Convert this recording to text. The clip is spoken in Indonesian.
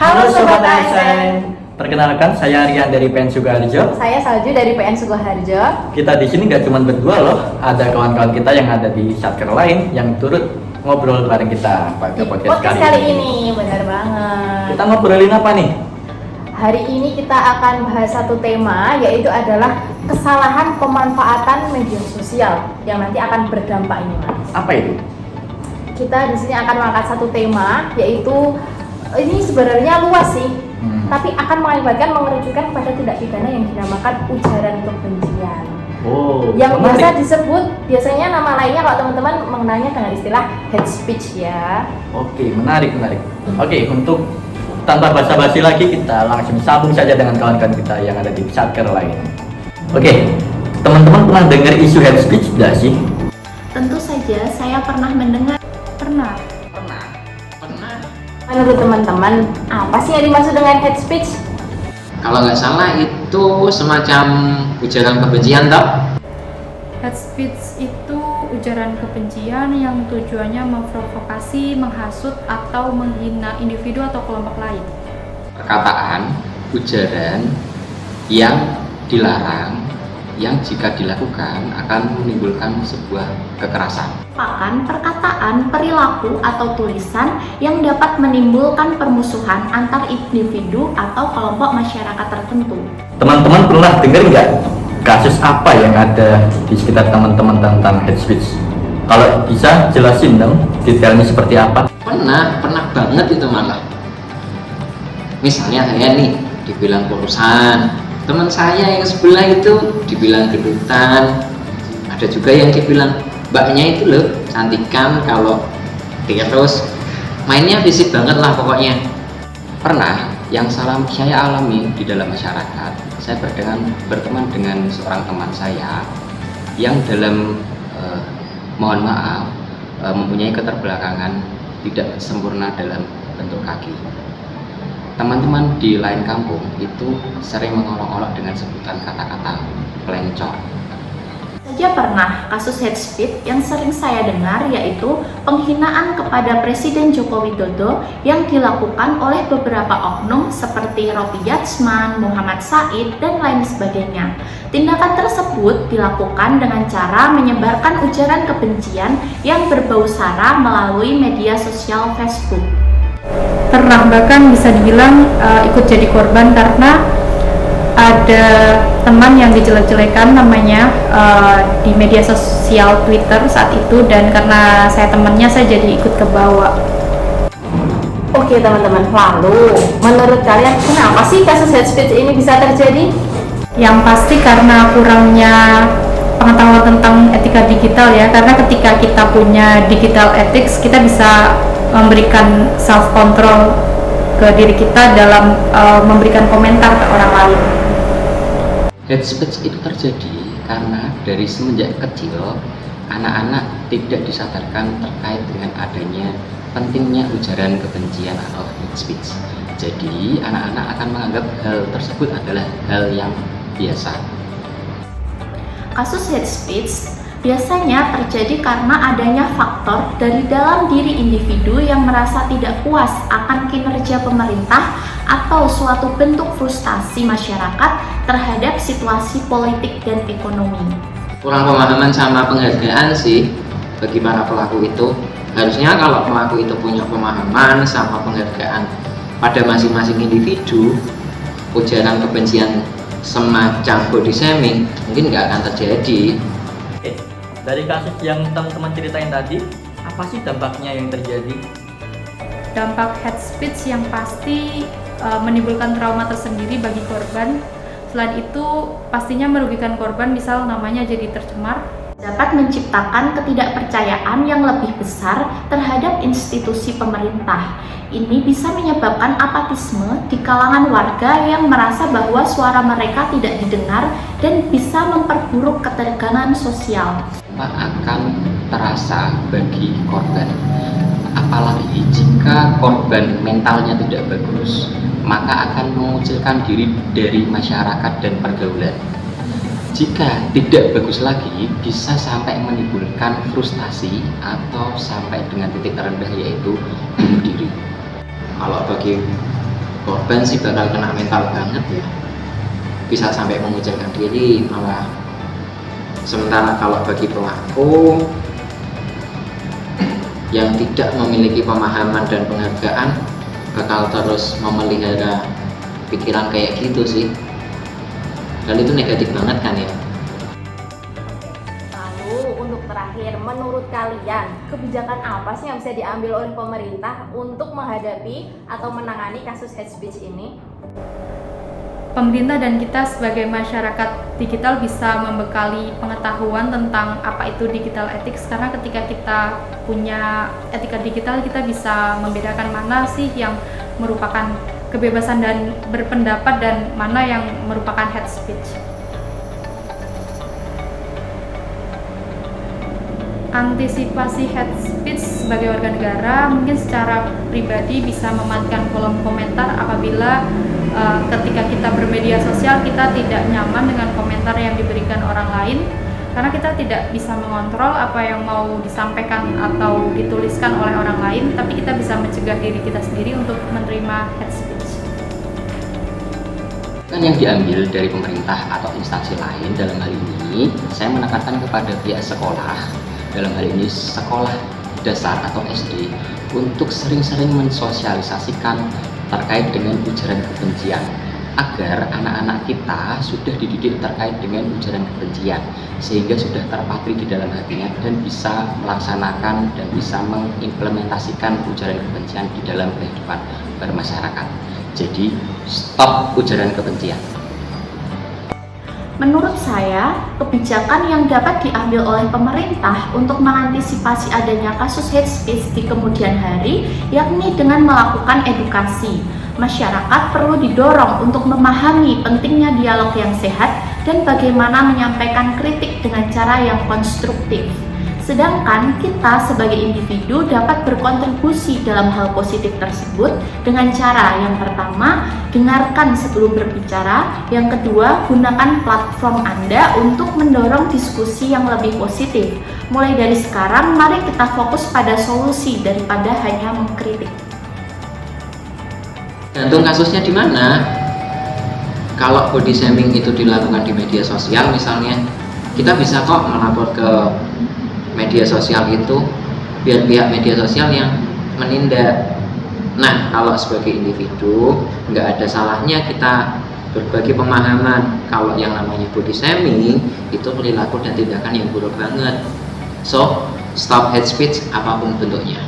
Halo Sobat ASN. Perkenalkan, saya Rian dari PN Sukoharjo. Saya Salju dari PN Sukoharjo. Kita di sini nggak cuma berdua loh, ada kawan-kawan kita yang ada di satker lain yang turut ngobrol bareng kita pada podcast kali ini. Benar banget. Kita ngobrolin apa nih? Hari ini kita akan bahas satu tema, yaitu adalah kesalahan pemanfaatan media sosial yang nanti akan berdampak ini, Mas. Apa itu? Kita di sini akan mengangkat satu tema, yaitu ini sebenarnya luas sih, tapi akan mengakibatkan mengerucutkan pada tindak pidana yang dinamakan ujaran kebencian. Oh, yang menarik. biasa disebut, biasanya nama lainnya kalau teman-teman mengenalnya dengan istilah hate speech ya. Oke, menarik. Oke, untuk tanpa basa-basi lagi, kita langsung sambung saja dengan kawan-kawan kita yang ada di satker lain. Oke, teman-teman pernah dengar isu hate speech tidak sih? Tentu saja saya pernah mendengar. Pernah. Menurut teman-teman, apa sih yang dimaksud dengan hate speech? Kalau nggak salah itu semacam ujaran kebencian toh? Hate speech itu ujaran kebencian yang tujuannya memprovokasi, menghasut, atau menghina individu atau kelompok lain. Perkataan, ujaran yang dilarang, yang jika dilakukan akan menimbulkan sebuah kekerasan. Merupakan perkataan, perilaku, atau tulisan yang dapat menimbulkan permusuhan antar individu atau kelompok masyarakat tertentu. Teman-teman pernah dengar nggak kasus apa yang ada di sekitar teman-teman tentang hate speech? Kalau bisa jelasin dong detailnya seperti apa? Pernah banget itu malah. Misalnya saya nih dibilang kurusan, teman saya yang sebelah itu dibilang gedutan, ada juga yang dibilang mbaknya itu loh cantikan, kalau terus mainnya fisik banget lah pokoknya. Pernah yang saya alami di dalam masyarakat, saya berteman dengan seorang teman saya yang dalam mohon maaf mempunyai keterbelakangan tidak sempurna dalam bentuk kaki. Teman-teman di lain kampung itu sering mengolok-olok dengan sebutan kata-kata pelencong. Saja pernah kasus hate speech yang sering saya dengar, yaitu penghinaan kepada Presiden Joko Widodo yang dilakukan oleh beberapa oknum seperti Ropi Yatsman, Muhammad Said, dan lain sebagainya. Tindakan tersebut dilakukan dengan cara menyebarkan ujaran kebencian yang berbau sara melalui media sosial Facebook. Pernah, bahkan bisa dibilang ikut jadi korban karena ada teman yang dijelek-jelekan namanya di media sosial Twitter saat itu, dan karena saya temannya saya jadi ikut ke bawah. Oke teman-teman, lalu menurut kalian kenapa sih kasus hate speech ini bisa terjadi? Yang pasti karena kurangnya pengetahuan tentang etika digital ya, karena ketika kita punya digital ethics, kita bisa memberikan self control ke diri kita dalam memberikan komentar ke orang lain. Hate speech itu terjadi karena dari semenjak kecil anak-anak tidak disadarkan terkait dengan adanya pentingnya ujaran kebencian atau hate speech. Jadi anak-anak akan menganggap hal tersebut adalah hal yang biasa. Kasus hate speech biasanya terjadi karena adanya faktor dari dalam diri individu yang merasa tidak puas akan kinerja pemerintah atau suatu bentuk frustasi masyarakat terhadap situasi politik dan ekonomi. Kurang pemahaman sama penghargaan sih bagi para pelaku itu. Harusnya kalau pelaku itu punya pemahaman sama penghargaan pada masing-masing individu, ujaran kebencian semacam body shaming mungkin nggak akan terjadi. Dari kasus yang teman-teman ceritain tadi, apa sih dampaknya yang terjadi? Dampak hate speech yang pasti menimbulkan trauma tersendiri bagi korban. Selain itu pastinya merugikan korban, misal namanya jadi tercemar. Dapat menciptakan ketidakpercayaan yang lebih besar terhadap institusi pemerintah. Ini bisa menyebabkan apatisme di kalangan warga yang merasa bahwa suara mereka tidak didengar dan bisa memperburuk ketegangan sosial. Akan terasa bagi korban, apalagi jika korban mentalnya tidak bagus, maka akan mengucilkan diri dari masyarakat dan pergaulan. Jika tidak bagus lagi, bisa sampai menimbulkan frustasi atau sampai dengan titik terendah, yaitu bunuh diri. Kalau bagi korban sih bakal kena mental banget ya, bisa sampai mengucilkan diri malah. Sementara kalau bagi pelaku yang tidak memiliki pemahaman dan penghargaan bakal terus memelihara pikiran kayak gitu sih, dan itu negatif banget kan ya. Lalu untuk terakhir, menurut kalian kebijakan apa sih yang bisa diambil oleh pemerintah untuk menghadapi atau menangani kasus hate speech ini? Pemerintah dan kita sebagai masyarakat digital bisa membekali pengetahuan tentang apa itu digital ethics, karena ketika kita punya etika digital kita bisa membedakan mana sih yang merupakan kebebasan dan berpendapat dan mana yang merupakan hate speech. Antisipasi hate speech sebagai warga negara, mungkin secara pribadi bisa mematikan kolom komentar apabila ketika kita bermedia sosial kita tidak nyaman dengan komentar yang diberikan orang lain, karena kita tidak bisa mengontrol apa yang mau disampaikan atau dituliskan oleh orang lain, tapi kita bisa mencegah diri kita sendiri untuk menerima hate speech. Kan yang diambil dari pemerintah atau instansi lain, dalam hal ini saya menekankan kepada pihak sekolah, dalam hal ini sekolah dasar atau SD, untuk sering-sering mensosialisasikan terkait dengan ujaran kebencian, agar anak-anak kita sudah dididik terkait dengan ujaran kebencian, sehingga sudah terpatri di dalam hatinya dan bisa melaksanakan dan bisa mengimplementasikan ujaran kebencian di dalam kehidupan bermasyarakat. Jadi stop ujaran kebencian. Menurut saya, kebijakan yang dapat diambil oleh pemerintah untuk mengantisipasi adanya kasus hate speech di kemudian hari, yakni dengan melakukan edukasi. Masyarakat perlu didorong untuk memahami pentingnya dialog yang sehat dan bagaimana menyampaikan kritik dengan cara yang konstruktif. Sedangkan kita sebagai individu dapat berkontribusi dalam hal positif tersebut dengan cara yang pertama, dengarkan sebelum berbicara, yang kedua, gunakan platform Anda untuk mendorong diskusi yang lebih positif. Mulai dari sekarang, mari kita fokus pada solusi daripada hanya mengkritik. Gantung kasusnya di mana. Kalau body shaming itu dilakukan di media sosial misalnya, kita bisa kok melapor ke media sosial itu, biar pihak media sosial yang menindak. Nah, kalau sebagai individu nggak ada salahnya kita berbagi pemahaman kalau yang namanya body shaming itu perilaku dan tindakan yang buruk banget. So, stop hate speech apapun bentuknya.